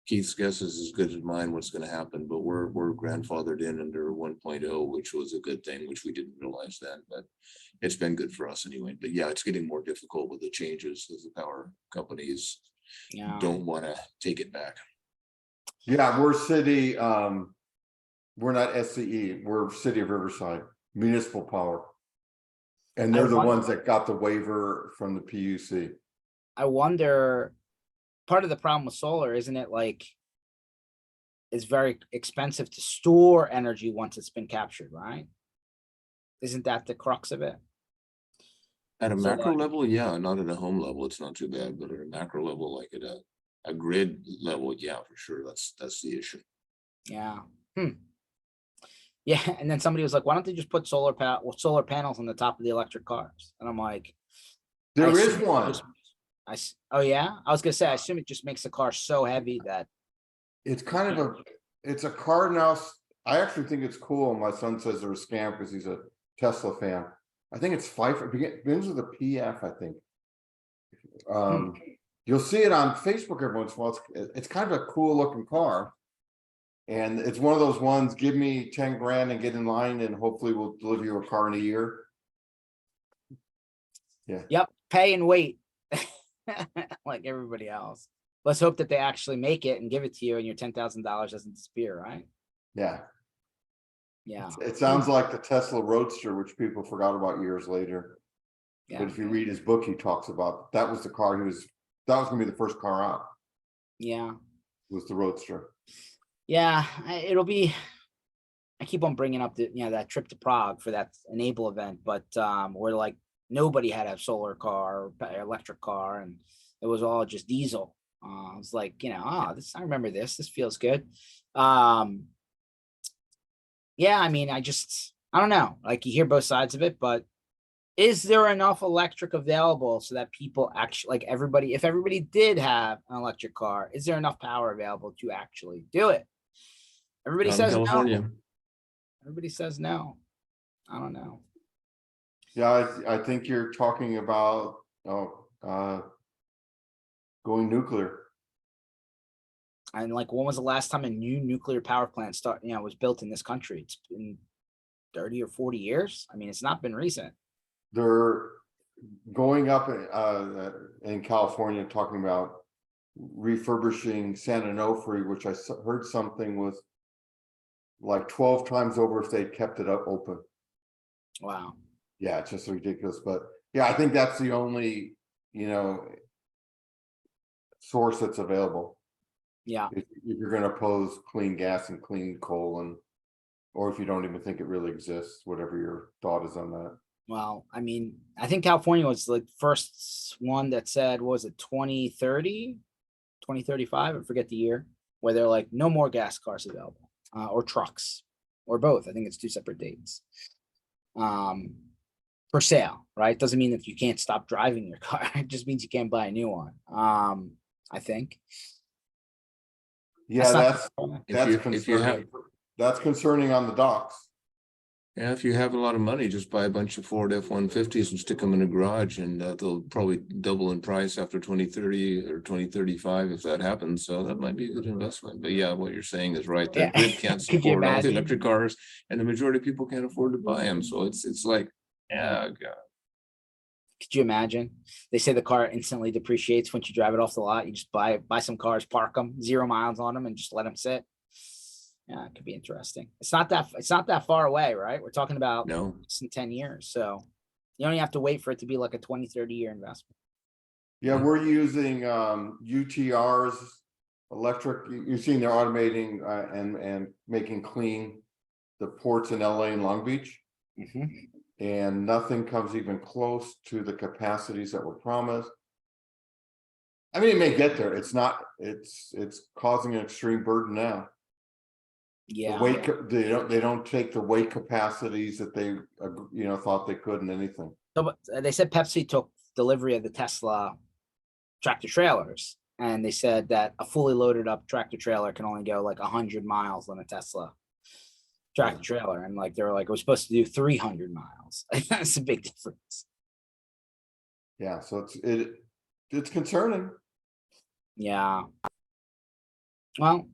D: Keith's guess is as good as mine what's going to happen, but we're grandfathered in under 1.0, which was a good thing, which we didn't realize then, but it's been good for us anyway. But yeah, it's getting more difficult with the changes as the power companies don't want to take it back.
C: Yeah, we're city, we're not SCE, we're City of Riverside, municipal power. And they're the ones that got the waiver from the PUC.
A: I wonder, part of the problem with solar, isn't it like it's very expensive to store energy once it's been captured, right? Isn't that the crux of it?
D: At a macro level, yeah, not at a home level, it's not too bad, but at a macro level, like at a grid level, yeah, for sure, that's the issue.
A: Yeah. Yeah, and then somebody was like, why don't they just put solar panels on the top of the electric cars? And I'm like,
C: there is one.
A: Oh yeah, I was gonna say, I assume it just makes the car so heavy that
C: it's kind of it's a car now. I actually think it's cool. My son says they're a scam because he's a Tesla fan. I think it's it begins with a PF, I think. You'll see it on Facebook every once in a while. It's kind of a cool looking car. And it's one of those ones, give me 10 grand and get in line and hopefully we'll deliver you a car in a year.
A: Yep, pay and wait. Like everybody else. Let's hope that they actually make it and give it to you and your $10,000 doesn't disappear, right?
C: Yeah,
A: Yeah.
C: it sounds like the Tesla Roadster, which people forgot about years later.
A: Yeah.
C: But if you read his book, he talks about that was the car that was gonna be the first car out,
A: Yeah.
C: was the Roadster.
A: Yeah. It'll be, I keep on bringing up the, that trip to Prague for that Enable event, but where like nobody had a solar car or electric car and it was all just diesel. I was like, this, I remember this feels good. Yeah, I mean, I don't know, like you hear both sides of it, but is there enough electric available so that people actually, like everybody, if everybody did have an electric car, is there enough power available to actually do it? Everybody
D: Not in
A: says no.
D: California.
A: Everybody says no. I don't know.
C: Yeah, I think you're talking about going nuclear.
A: And like, when was the last time a new nuclear power plant was built in this country? It's been 30 or 40 years. I mean, it's not been recent.
C: They're going up in California, talking about refurbishing San Onofre, which I heard something was like 12 times over if they kept it up open.
A: Wow.
C: Yeah, it's just ridiculous. But yeah, I think that's the only, source that's available.
A: Yeah.
C: If you're going to oppose clean gas and clean coal, or if you don't even think it really exists, whatever your thought is on that.
A: Well, I mean, I think California was the first one that said, what was it, 2030, 2035? I forget the year, where they're like, no more gas cars available, or trucks, or both. I think it's two separate dates. For sale, right? Doesn't mean that you can't stop driving your car. It just means you can't buy a new one. I think.
C: Yeah, that's
D: If you have,
C: concerning. That's concerning on the docks.
D: yeah, if you have a lot of money, just buy a bunch of Ford F-150s and stick them in a garage, and they'll probably double in price after 2030 or 2035 if that happens. So that might be a good investment. But yeah, what you're saying is right. The
A: Yeah.
D: grid can't
A: Could you
D: support all the
A: imagine?
D: electric cars, and the majority of people can't afford to buy them. So it's like, yeah, God.
A: Could you imagine? They say the car instantly depreciates once you drive it off the lot. You just buy some cars, park them, 0 miles on them, and just let them sit. Yeah, it could be interesting. It's not that far away, right? We're talking about
D: No.
A: in 10 years. So you only have to wait for it to be like a 20, 30-year investment.
C: Yeah, we're using UTRs, electric. You've seen they're automating and making clean the ports in LA and Long Beach. And nothing comes even close to the capacities that were promised. I mean, it may get there. It's not. It's causing an extreme burden now.
A: Yeah.
C: The weight, they don't take the weight capacities that they thought they could in anything.
A: So they said Pepsi took delivery of the Tesla tractor trailers, and they said that a fully loaded up tractor trailer can only go like 100 miles on a Tesla tractor trailer, and like they were like, it was supposed to do 300 miles. That's a big difference.
C: Yeah, so it's concerning.
A: Yeah. Well,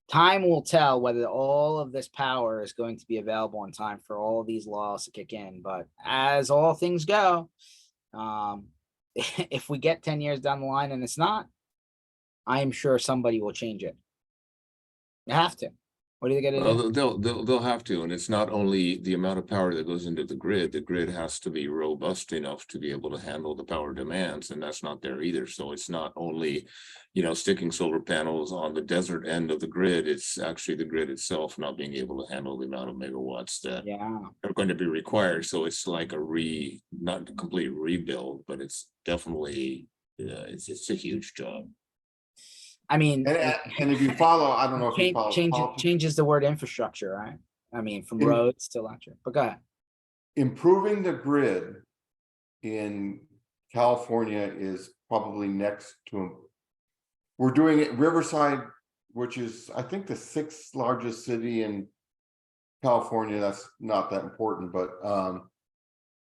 A: time will tell whether all of this power is going to be available in time for all these laws to kick in. But as all things go, if we get 10 years down the line and it's not, I am sure somebody will change it. You have to. What are they going to do?
D: They'll have to, and it's not only the amount of power that goes into the grid. The grid has to be robust enough to be able to handle the power demands, and that's not there either. So it's not only, sticking solar panels on the desert end of the grid. It's actually the grid itself not being able to handle the amount of megawatts that are going to be required. So it's like not a complete rebuild, but it's definitely it's a huge job.
A: I mean,
C: and if you follow, I don't know if you follow
A: changes the word infrastructure, right? I mean, from roads to electric. But go ahead.
C: Improving the grid in California is probably next to. We're doing it Riverside, which is I think the 6th largest city in California. That's not that important, but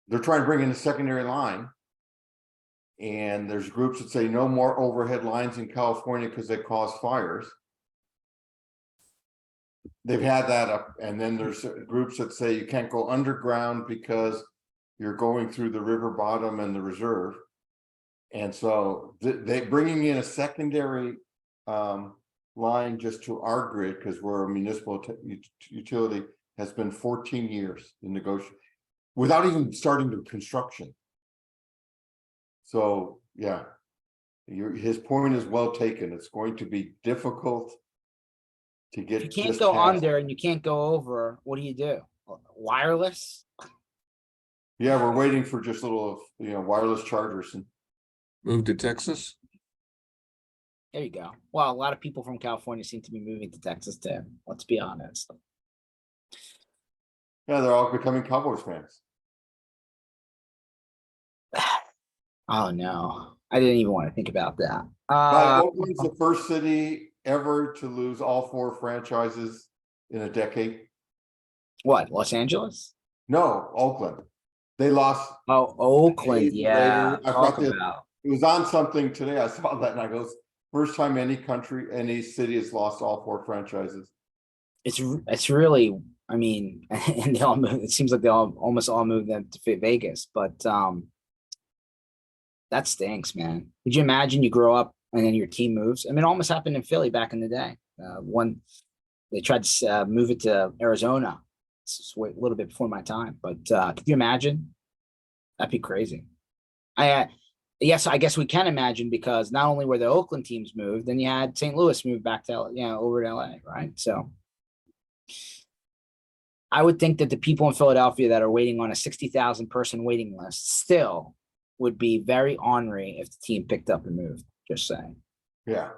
C: they're trying to bring in a secondary line. And there's groups that say no more overhead lines in California because they cause fires. they've had that up, and then there's groups that say you can't go underground because you're going through the river bottom and the reserve. And so they bringing in a secondary line just to our grid, because we're a municipal utility, has been 14 years in negotiation without even starting the construction. So yeah, his point is well taken. It's going to be difficult to get.
A: You can't
C: just
A: go
C: past.
A: under and you can't go over. What do? Wireless?
C: Yeah, we're waiting for just little, wireless chargers. And
D: Move to Texas.
A: There you go. Well, a lot of people from California seem to be moving to Texas too. Let's be honest.
C: yeah, they're all becoming Cowboys fans.
A: Oh no, I didn't even want to think about that.
C: Oakland's the first city ever to lose all 4 franchises in a decade.
A: What, Los Angeles?
C: No, Oakland. They lost.
A: Oh, Oakland. Yeah.
C: I
A: Talk
C: thought that
A: about.
C: it was on something today. I saw that and I goes, first time any city has lost all 4 franchises.
A: It's really, I mean, and they all move. It seems like they almost all moved them to Vegas, but that stinks, man. Could you imagine you grow up and then your team moves? I mean, it almost happened in Philly back in the day. One, they tried to move it to Arizona. It's a little bit before my time, but could you imagine? That'd be crazy. Yes, I guess we can imagine, because not only were the Oakland teams moved, then you had St. Louis move back to over to LA, right? So I would think that the people in Philadelphia that are waiting on a 60,000 person waiting list still would be very ornery if the team picked up and moved. Just saying.
C: Yeah.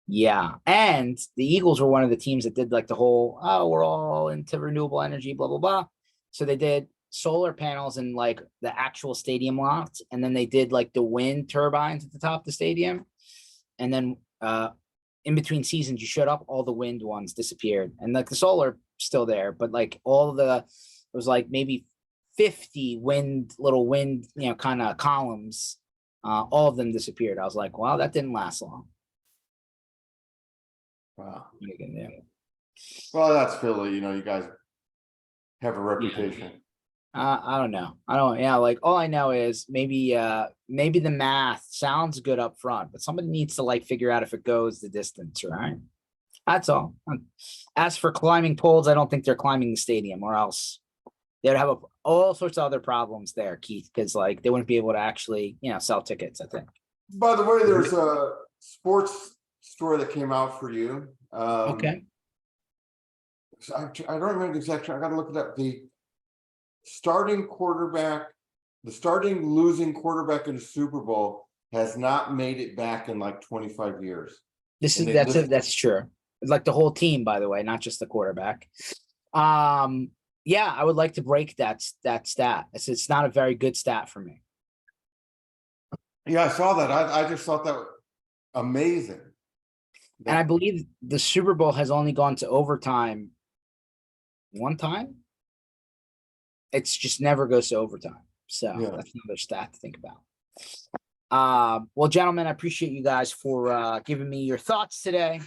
A: Yeah. And the Eagles were one of the teams that did like the whole, oh, we're all into renewable energy, blah, blah, blah. So they did solar panels in like the actual stadium lots. And then they did like the wind turbines at the top of the stadium. And then in between seasons, you shut up, all the wind ones disappeared. And like the solar still there, but like it was like maybe 50 little wind, kind of columns. All of them disappeared. I was like, wow, that didn't last long.
C: Wow.
A: Yeah.
C: Well, that's Philly. You guys have a reputation.
A: I don't know. Like all I know is maybe the math sounds good up front, but somebody needs to like figure out if it goes the distance, right? That's all. As for climbing poles, I don't think they're climbing the stadium, or else they'd have all sorts of other problems there, Keith, because like they wouldn't be able to actually, sell tickets, I think.
C: By the way, there's a sports story that came out for you.
A: Okay.
C: I don't remember the exact. I got to look it up. The starting losing quarterback in the Super Bowl has not made it back in like 25 years.
A: That's true. It's like the whole team, by the way, not just the quarterback. Yeah, I would like to break that stat. It's not a very good stat for me.
C: Yeah, I saw that. I just thought that was amazing.
A: And I believe the Super Bowl has only gone to overtime one time. It's just never goes to overtime. So that's another stat to think about. Well, gentlemen, I appreciate you guys for giving me your thoughts today.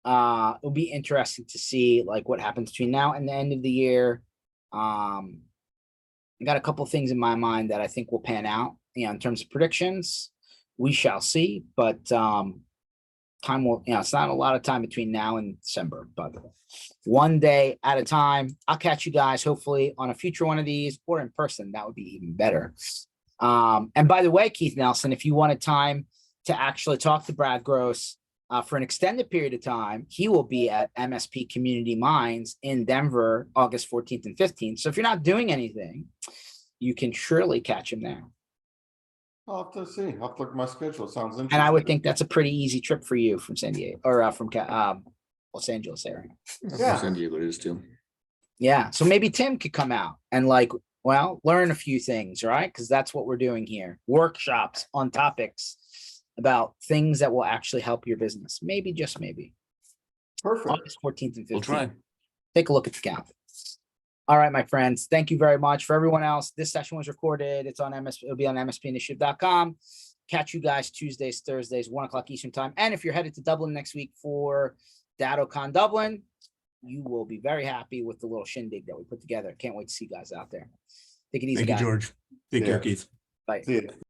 A: It'll be interesting to see like what happens between now and the end of the year. I got a couple of things in my mind that I think will pan out, in terms of predictions. We shall see, but time will, it's not a lot of time between now and December, but one day at a time. I'll catch you guys hopefully on a future one of these, or in person. That would be even better. And by the way, Keith Nelson, if you wanted time to actually talk to Brad Gross for an extended period of time, he will be at MSP Community Minds in Denver, August 14th and 15th. So if you're not doing anything, you can surely catch him there.
C: I'll have to see. I'll have to look at my schedule. It sounds interesting.
A: And I would think that's a pretty easy trip for you from San Diego, or from Los Angeles area.
C: Yeah.
D: San Diego it is too.
A: Yeah. So maybe Tim could come out and learn a few things, right? Because that's what we're doing here. Workshops on topics about things that will actually help your business. Maybe, just maybe.
C: Perfect.
A: August 14th and 15th.
D: We'll try.
A: Take a look at the calendar. All right, my friends. Thank you very much. For everyone else, this session was recorded. It's on it'll be on mspinitiative.com. Catch you guys Tuesdays, Thursdays, 1 o'clock Eastern time. And if you're headed to Dublin next week for DattoCon Dublin. You will be very happy with the little shindig that we put together. Can't wait to see you guys out there. Take it easy,
E: Thank you,
A: guys.
E: George. Take care,
C: Yeah.
E: Keith.
A: Bye.
C: See ya.